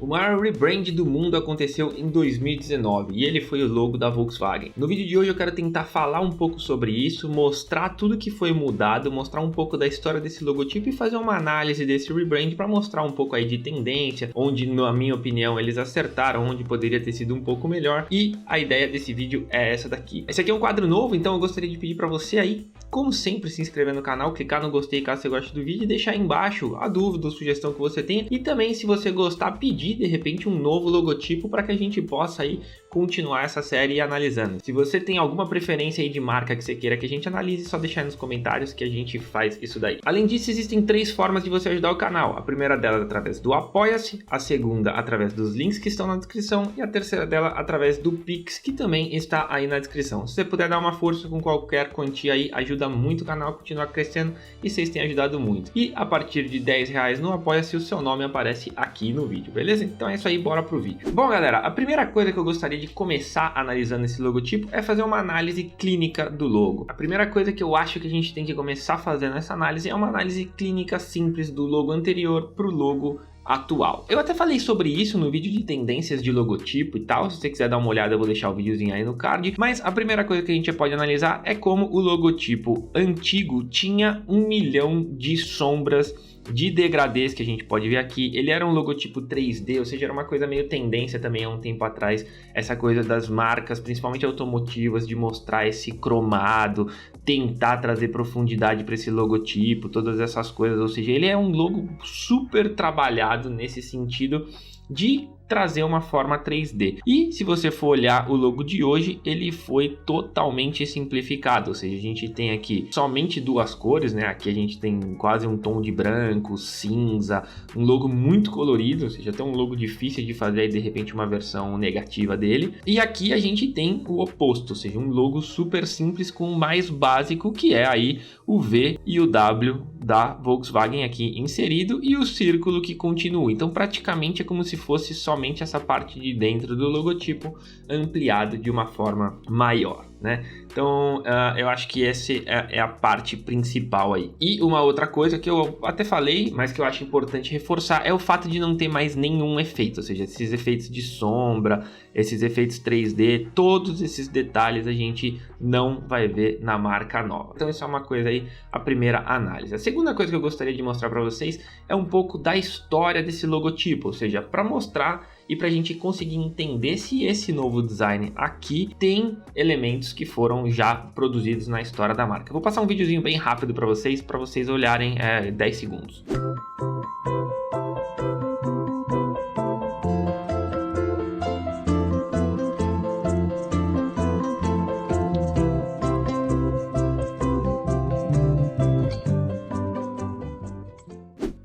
O maior rebrand do mundo aconteceu em 2019 e ele foi o logo da Volkswagen. No vídeo de hoje eu quero tentar falar um pouco sobre isso, mostrar tudo que foi mudado, mostrar um pouco da história desse logotipo e fazer uma análise desse rebrand para mostrar um pouco aí de tendência, onde na minha opinião eles acertaram, onde poderia ter sido um pouco melhor, e a ideia desse vídeo é essa daqui. Esse aqui é um quadro novo, então eu gostaria de pedir para você aí, como sempre, se inscrever no canal, clicar no gostei caso você goste do vídeo e deixar aí embaixo a dúvida ou sugestão que você tenha, e também se você gostar, pedir de repente um novo logotipo para que a gente possa aí continuar essa série analisando. Se você tem alguma preferência aí de marca que você queira que a gente analise, só deixar aí nos comentários que a gente faz isso daí. Além disso, existem 3 formas de você ajudar o canal. A primeira delas através do Apoia-se, a segunda através dos links que estão na descrição e a terceira dela através do Pix, que também está aí na descrição. Se você puder dar uma força com qualquer quantia aí, ajuda muito o canal a continuar crescendo e vocês têm ajudado muito. E a partir de R$10 no Apoia-se, o seu nome aparece aqui no vídeo, beleza? Então é isso aí, bora pro vídeo. Bom, galera, a primeira coisa que eu gostaria de começar analisando esse logotipo é fazer uma análise clínica do logo. A primeira coisa que eu acho que a gente tem que começar fazendo essa análise é uma análise clínica simples do logo anterior para o logo atual. Eu até falei sobre isso no vídeo de tendências de logotipo e tal, se você quiser dar uma olhada eu vou deixar o videozinho aí no card, mas a primeira coisa que a gente pode analisar é como o logotipo antigo tinha 1 milhão de sombras de degradês que a gente pode ver aqui. Ele era um logotipo 3D, ou seja, era uma coisa meio tendência também há um tempo atrás, essa coisa das marcas, principalmente automotivas, de mostrar esse cromado, tentar trazer profundidade para esse logotipo, todas essas coisas, ou seja, ele é um logo super trabalhado nesse sentido de trazer uma forma 3D. E se você for olhar o logo de hoje, ele foi totalmente simplificado, ou seja, a gente tem aqui somente 2 cores, né? Aqui a gente tem quase um tom de branco, cinza, um logo muito colorido, ou seja, até um logo difícil de fazer aí, de repente uma versão negativa dele. E aqui a gente tem o oposto, ou seja, um logo super simples com o mais básico, que é aí o V e o W da Volkswagen aqui inserido e o círculo que continua. Então praticamente é como se fosse somente essa parte de dentro do logotipo ampliado de uma forma maior, né? Então eu acho que essa é a parte principal aí. E uma outra coisa que eu até falei, mas que eu acho importante reforçar, é o fato de não ter mais nenhum efeito, ou seja, esses efeitos de sombra, esses efeitos 3D, todos esses detalhes a gente não vai ver na marca nova. Então isso é uma coisa aí, a primeira análise. A segunda coisa que eu gostaria de mostrar para vocês é um pouco da história desse logotipo, ou seja, para mostrar e para a gente conseguir entender se esse novo design aqui tem elementos que foram já produzidos na história da marca. Eu vou passar um videozinho bem rápido para vocês olharem 10 segundos.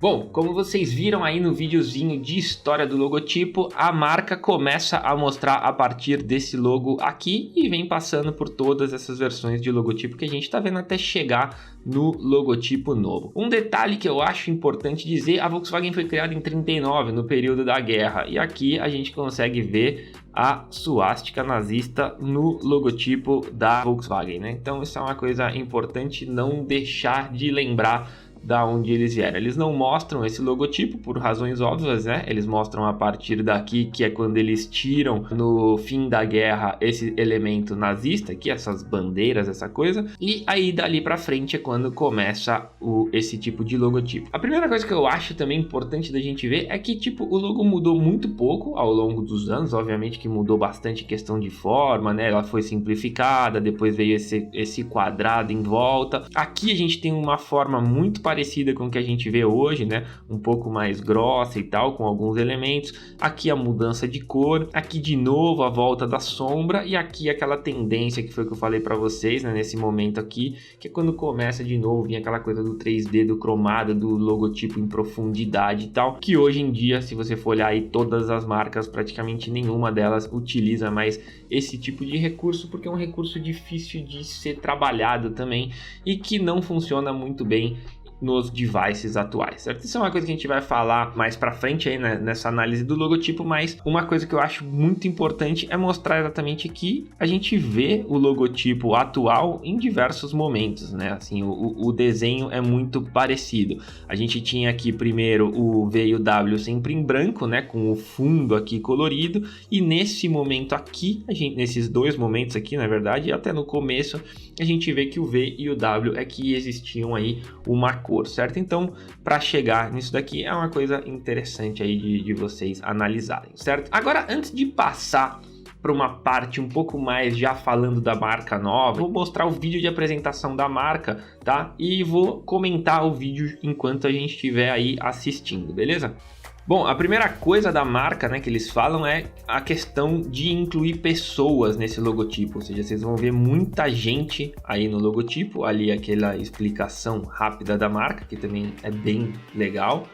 Bom, como vocês viram aí no videozinho de história do logotipo, a marca começa a mostrar a partir desse logo aqui e vem passando por todas essas versões de logotipo que a gente está vendo até chegar no logotipo novo. Um detalhe que eu acho importante dizer, a Volkswagen foi criada em 39, no período da guerra, e aqui a gente consegue ver a suástica nazista no logotipo da Volkswagen, né? Então isso é uma coisa importante não deixar de lembrar da onde eles vieram. Eles não mostram esse logotipo por razões óbvias, né? Eles mostram a partir daqui, que é quando eles tiram no fim da guerra esse elemento nazista aqui, essas bandeiras, essa coisa, e aí dali pra frente é quando começa esse tipo de logotipo. A primeira coisa que eu acho também importante da gente ver é que tipo o logo mudou muito pouco ao longo dos anos, obviamente que mudou bastante questão de forma, né? Ela foi simplificada, depois veio esse quadrado em volta. Aqui a gente tem uma forma muito parecida com o que a gente vê hoje, né? Um pouco mais grossa e tal, com alguns elementos. Aqui a mudança de cor, aqui de novo a volta da sombra e aqui aquela tendência que foi que eu falei para vocês, né? Nesse momento aqui, que é quando começa de novo vir aquela coisa do 3D, do cromado, do logotipo em profundidade e tal, que hoje em dia, se você for olhar aí todas as marcas, praticamente nenhuma delas utiliza mais esse tipo de recurso, porque é um recurso difícil de ser trabalhado também e que não funciona muito bem nos devices atuais, certo? Isso é uma coisa que a gente vai falar mais pra frente aí, né, nessa análise do logotipo, mas uma coisa que eu acho muito importante é mostrar exatamente que a gente vê o logotipo atual em diversos momentos, né? Assim, o desenho é muito parecido. A gente tinha aqui primeiro o V e o W sempre em branco, né, com o fundo aqui colorido, e nesse momento aqui, nesses dois momentos aqui, na verdade, até no começo, a gente vê que o V e o W é que existiam aí uma cor, certo? Então, para chegar nisso daqui é uma coisa interessante aí de vocês analisarem, certo? Agora, antes de passar para uma parte um pouco mais já falando da marca nova, vou mostrar o vídeo de apresentação da marca, tá? E vou comentar o vídeo enquanto a gente estiver aí assistindo, beleza? Bom, a primeira coisa da marca, né, que eles falam é a questão de incluir pessoas nesse logotipo, ou seja, vocês vão ver muita gente aí no logotipo, ali aquela explicação rápida da marca, que também é bem legal.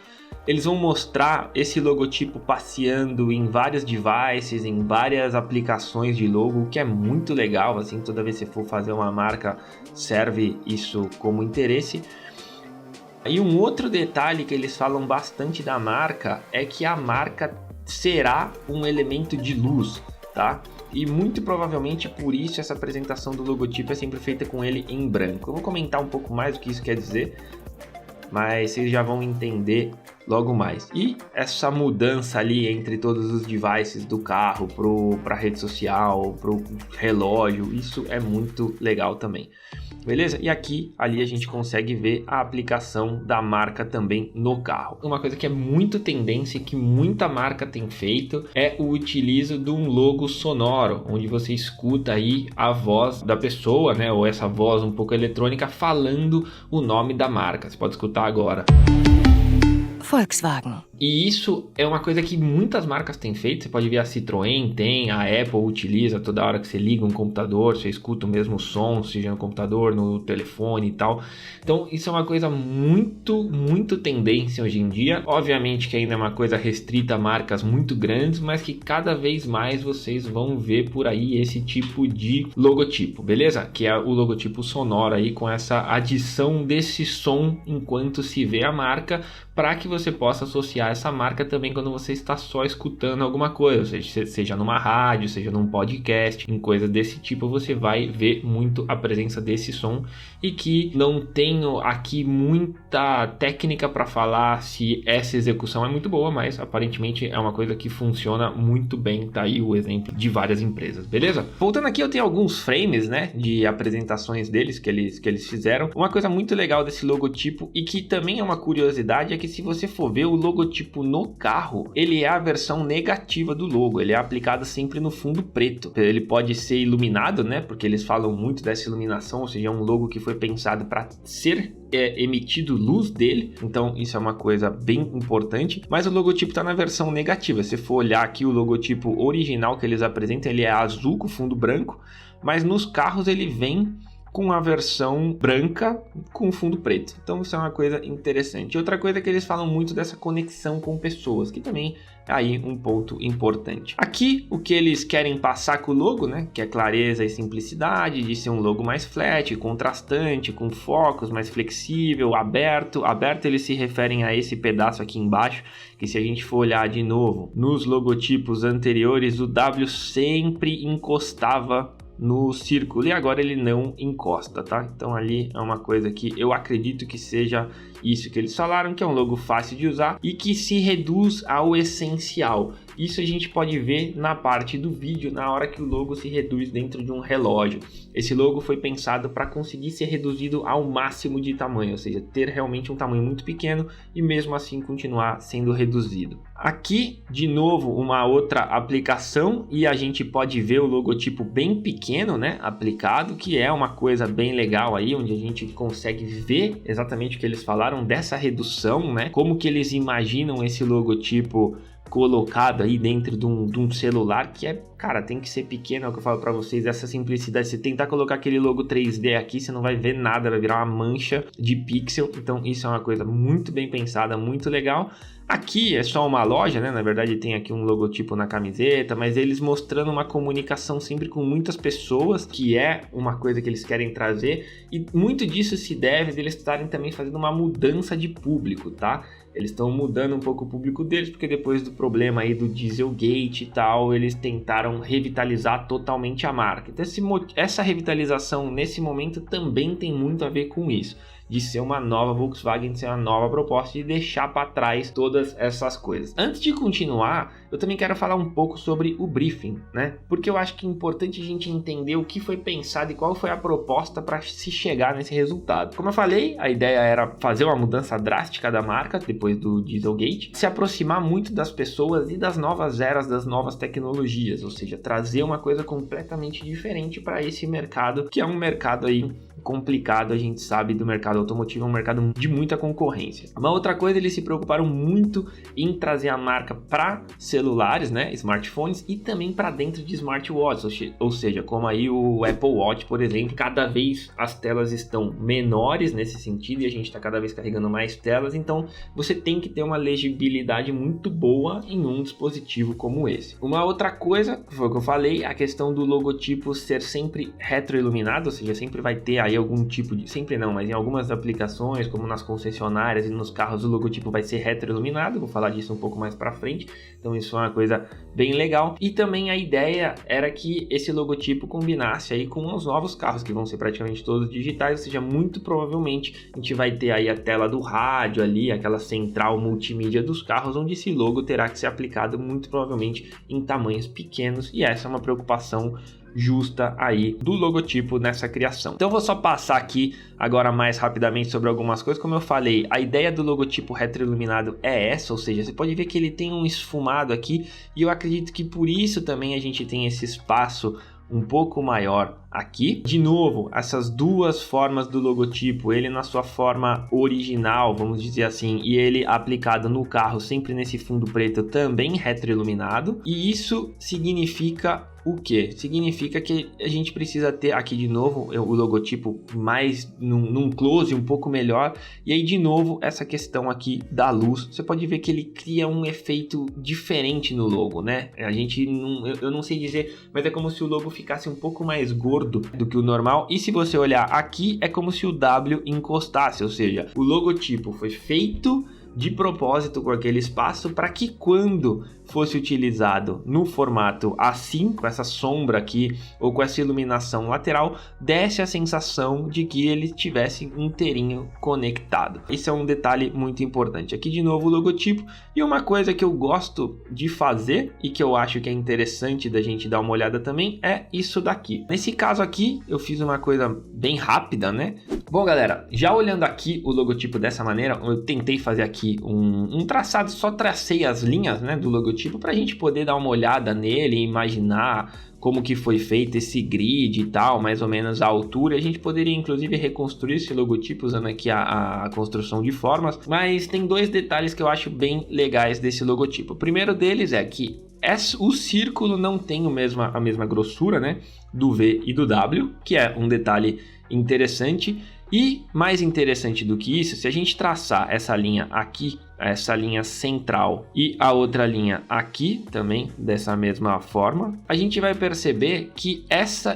Eles vão mostrar esse logotipo passeando em vários devices, em várias aplicações de logo, o que é muito legal, assim, toda vez que você for fazer uma marca, serve isso como interesse. E um outro detalhe que eles falam bastante da marca é que a marca será um elemento de luz, tá? E muito provavelmente por isso essa apresentação do logotipo é sempre feita com ele em branco. Eu vou comentar um pouco mais o que isso quer dizer, mas vocês já vão entender logo mais. E essa mudança ali entre todos os devices do carro para rede social, para o relógio, isso é muito legal também. Beleza? E aqui, ali a gente consegue ver a aplicação da marca também no carro. Uma coisa que é muito tendência e que muita marca tem feito é o utilizo de um logo sonoro, onde você escuta aí a voz da pessoa, né? Ou essa voz um pouco eletrônica falando o nome da marca. Você pode escutar agora. Volkswagen. E isso é uma coisa que muitas marcas têm feito. Você pode ver a Citroën tem, a Apple utiliza toda hora que você liga um computador, você escuta o mesmo som, seja no computador, no telefone e tal. Então isso é uma coisa muito tendência hoje em dia. Obviamente que ainda é uma coisa restrita a marcas muito grandes, mas que cada vez mais vocês vão ver por aí esse tipo de logotipo, beleza? Que é o logotipo sonoro aí, com essa adição desse som enquanto se vê a marca, para que você possa associar essa marca também quando você está só escutando alguma coisa, seja numa rádio, seja num podcast, em coisas desse tipo, você vai ver muito a presença desse som. E que não tenho aqui muita técnica para falar se essa execução é muito boa, mas aparentemente é uma coisa que funciona muito bem. Tá aí o exemplo de várias empresas, beleza? Voltando aqui, eu tenho alguns frames, né, de apresentações deles que eles fizeram. Uma coisa muito legal desse logotipo, e que também é uma curiosidade, é que se você for ver o logotipo no carro, ele é a versão negativa do logo, ele é aplicado sempre no fundo preto. Ele pode ser iluminado, né, porque eles falam muito dessa iluminação, ou seja, é um logo que foi pensado para ser emitido luz dele, então isso é uma coisa bem importante. Mas o logotipo está na versão negativa. Se for olhar aqui o logotipo original que eles apresentam, ele é azul com fundo branco, mas nos carros ele vem com a versão branca com fundo preto. Então isso é uma coisa interessante. Outra coisa é que eles falam muito dessa conexão com pessoas, que também é aí um ponto importante. Aqui o que eles querem passar com o logo, né, que é clareza e simplicidade, de ser um logo mais flat, contrastante, com focos, mais flexível, aberto. Aberto eles se referem a esse pedaço aqui embaixo, que se a gente for olhar de novo nos logotipos anteriores, o W sempre encostava no círculo e agora ele não encosta, tá? Então ali é uma coisa que eu acredito que seja isso que eles falaram, que é um logo fácil de usar e que se reduz ao essencial. Isso a gente pode ver na parte do vídeo, na hora que o logo se reduz dentro de um relógio. Esse logo foi pensado para conseguir ser reduzido ao máximo de tamanho, ou seja, ter realmente um tamanho muito pequeno e mesmo assim continuar sendo reduzido. Aqui, de novo, uma outra aplicação e a gente pode ver o logotipo bem pequeno, né, aplicado, que é uma coisa bem legal aí, onde a gente consegue ver exatamente o que eles falaram dessa redução, né, como que eles imaginam esse logotipo colocado aí dentro de um celular que é, cara, tem que ser pequeno, é o que eu falo pra vocês, essa simplicidade. Você tentar colocar aquele logo 3D aqui, você não vai ver nada, vai virar uma mancha de pixel. Então isso é uma coisa muito bem pensada, muito legal. Aqui é só uma loja, né? Na verdade tem aqui um logotipo na camiseta, mas eles mostrando uma comunicação sempre com muitas pessoas, que é uma coisa que eles querem trazer, e muito disso se deve deles estarem também fazendo uma mudança de público, tá? Eles estão mudando um pouco o público deles, porque depois do problema aí do Dieselgate e tal, eles tentaram revitalizar totalmente a marca. Então essa revitalização nesse momento também tem muito a ver com isso, de ser uma nova Volkswagen, de ser uma nova proposta, de deixar para trás todas essas coisas. Antes de continuar, eu também quero falar um pouco sobre o briefing, né? Porque eu acho que é importante a gente entender o que foi pensado e qual foi a proposta para se chegar nesse resultado. Como eu falei, a ideia era fazer uma mudança drástica da marca depois do Dieselgate, se aproximar muito das pessoas e das novas eras, das novas tecnologias, ou seja, trazer uma coisa completamente diferente para esse mercado, que é um mercado aí complicado, a gente sabe, do mercado automotivo, é um mercado de muita concorrência. Uma outra coisa, eles se preocuparam muito em trazer a marca para celulares, né, smartphones, e também para dentro de smartwatches, ou seja, como aí o Apple Watch, por exemplo, cada vez as telas estão menores nesse sentido e a gente está cada vez carregando mais telas, então você tem que ter uma legibilidade muito boa em um dispositivo como esse. Uma outra coisa, foi o que eu falei, a questão do logotipo ser sempre retroiluminado, ou seja, sempre vai ter aí algum tipo de... Sempre não, mas em algumas aplicações, como nas concessionárias e nos carros, o logotipo vai ser retroiluminado. Vou falar disso um pouco mais pra frente. Então isso é uma coisa bem legal. E também a ideia era que esse logotipo combinasse aí com os novos carros, que vão ser praticamente todos digitais. Ou seja, muito provavelmente a gente vai ter aí a tela do rádio ali, aquela central multimídia dos carros, onde esse logo terá que ser aplicado muito provavelmente em tamanhos pequenos. E essa é uma preocupação justa aí do logotipo nessa criação. Então eu vou só passar aqui agora mais rapidamente sobre algumas coisas. Como eu falei, a ideia do logotipo retroiluminado é essa, ou seja, você pode ver que ele tem um esfumado aqui, e eu acredito que por isso também a gente tem esse espaço um pouco maior aqui. De novo, essas duas formas do logotipo, ele na sua forma original, vamos dizer assim, e ele aplicado no carro sempre nesse fundo preto também retroiluminado. E isso significa o que? Significa que a gente precisa ter aqui de novo o logotipo mais num close um pouco melhor, e aí de novo essa questão aqui da luz, você pode ver que ele cria um efeito diferente no logo, né? A gente eu não sei dizer, mas é como se o logo ficasse um pouco mais gordo do que o normal, e se você olhar aqui é como se o W encostasse, ou seja, o logotipo foi feito de propósito com aquele espaço para que quando fosse utilizado no formato assim, com essa sombra aqui ou com essa iluminação lateral, desse a sensação de que ele estivesse inteirinho conectado. Esse é um detalhe muito importante. Aqui de novo o logotipo, e uma coisa que eu gosto de fazer e que eu acho que é interessante da gente dar uma olhada também é isso daqui. Nesse caso aqui eu fiz uma coisa bem rápida, né? Bom galera, já olhando aqui o logotipo dessa maneira, eu tentei fazer aqui um traçado, só tracei as linhas, né, do logotipo para a gente poder dar uma olhada nele e imaginar como que foi feito esse grid e tal, mais ou menos a altura. A gente poderia inclusive reconstruir esse logotipo usando aqui a construção de formas, mas tem dois detalhes que eu acho bem legais desse logotipo. O primeiro deles é que o círculo não tem a mesma grossura, né, do V e do W, que é um detalhe interessante. E mais interessante do que isso, se a gente traçar essa linha aqui, essa linha central, e a outra linha aqui também dessa mesma forma, a gente vai perceber que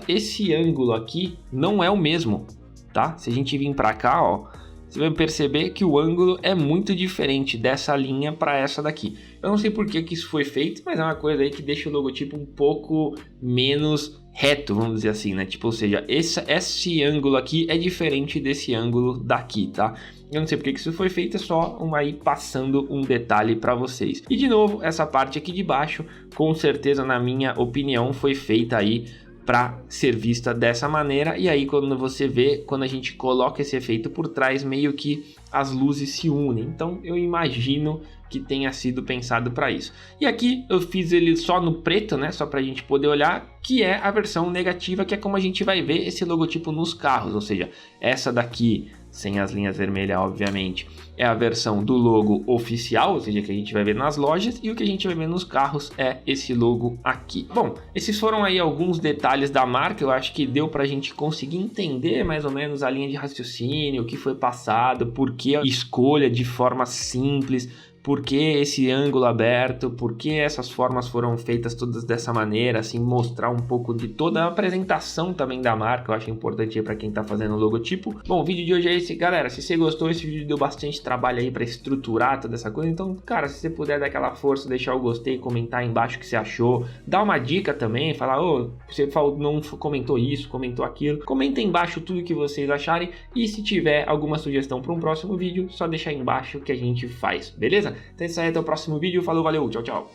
esse ângulo aqui não é o mesmo, tá? Se a gente vir para cá, ó, você vai perceber que o ângulo é muito diferente dessa linha para essa daqui. Eu não sei por que isso foi feito, mas é uma coisa aí que deixa o logotipo um pouco menos reto, vamos dizer assim, né? Tipo, ou seja, esse ângulo aqui é diferente desse ângulo daqui, tá? Eu não sei porque que isso foi feito, é só aí passando um detalhe para vocês. E de novo, essa parte aqui de baixo, com certeza, na minha opinião, foi feita aí para ser vista dessa maneira. E aí quando você vê, quando a gente coloca esse efeito por trás, meio que as luzes se unem. Então eu imagino que tenha sido pensado para isso. E aqui eu fiz ele só no preto, né, só para a gente poder olhar, que é a versão negativa, que é como a gente vai ver esse logotipo nos carros, ou seja, essa daqui sem as linhas vermelhas, obviamente, é a versão do logo oficial, ou seja, que a gente vai ver nas lojas, e o que a gente vai ver nos carros é esse logo aqui. Bom, esses foram aí alguns detalhes da marca. Eu acho que deu pra gente conseguir entender mais ou menos a linha de raciocínio, o que foi passado, por que a escolha de forma simples, por que esse ângulo aberto, por que essas formas foram feitas todas dessa maneira, assim, mostrar um pouco de toda a apresentação também da marca. Eu acho importante para quem tá fazendo o logotipo. Bom, o vídeo de hoje é esse, galera. Se você gostou, esse vídeo deu bastante trabalho aí para estruturar toda essa coisa, então, cara, se você puder dar aquela força, deixar o gostei, comentar aí embaixo o que você achou, dá uma dica também, falar, você não comentou isso, comentou aquilo, comenta aí embaixo tudo que vocês acharem, e se tiver alguma sugestão para um próximo vídeo, só deixar aí embaixo que a gente faz, beleza? Então é isso aí, até o próximo vídeo. Falou, valeu, tchau, tchau.